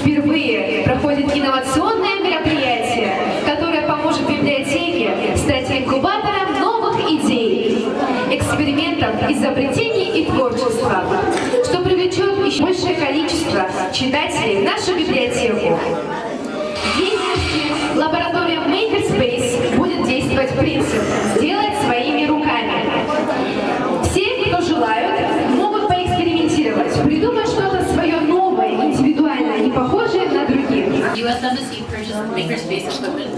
впервые проходит инновационное мероприятие, которое поможет библиотеке стать инкубатором новых идей, экспериментов, изобретений и творчества, что привлечет еще большее количество читателей в нашу библиотеку. В деятельности лаборатория Makerspace будет действовать принцип «сделать своими руками». Все, кто желают, могут поэкспериментировать, придумать что-то свое новое, индивидуальное, не похожее на других. U.S. Embassy purchased Makerspace equipment,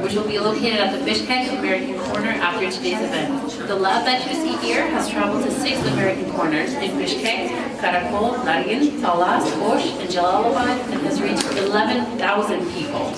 which will be located at the Bishkek American Corner after today's event. The lab that you see here has traveled to 6 American corners in Bishkek, Karakol, Nargin, Talas, Osh, and Jalalabad, and has reached 11,000 people.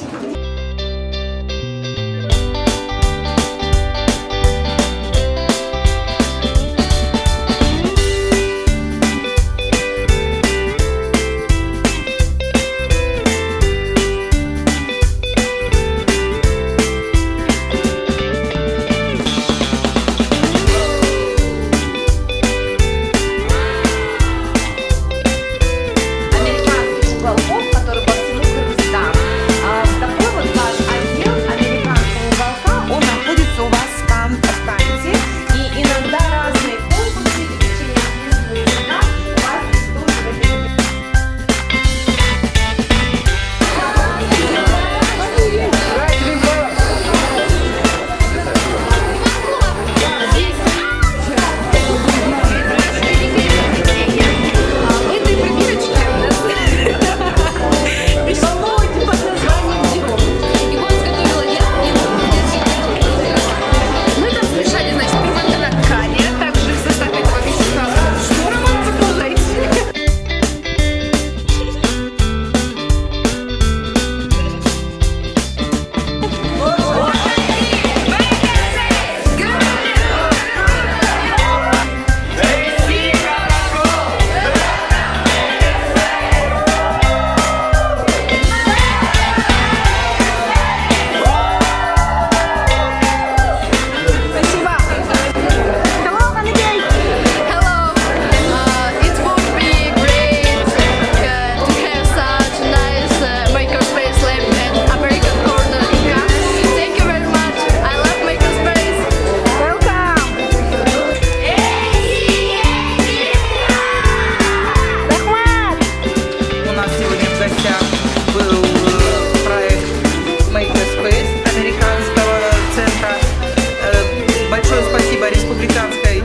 Республиканской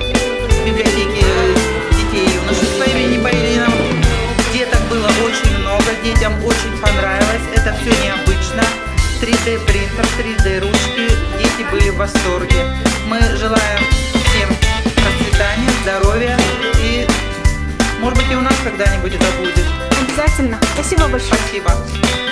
библиотеки детей и юношей своими непоединым. Деток было очень много, детям очень понравилось, это все необычно. 3D принтер, 3D ручки, дети были в восторге. Мы желаем всем процветания, здоровья и, может быть, и у нас когда-нибудь это будет. Обязательно. Спасибо большое. Спасибо.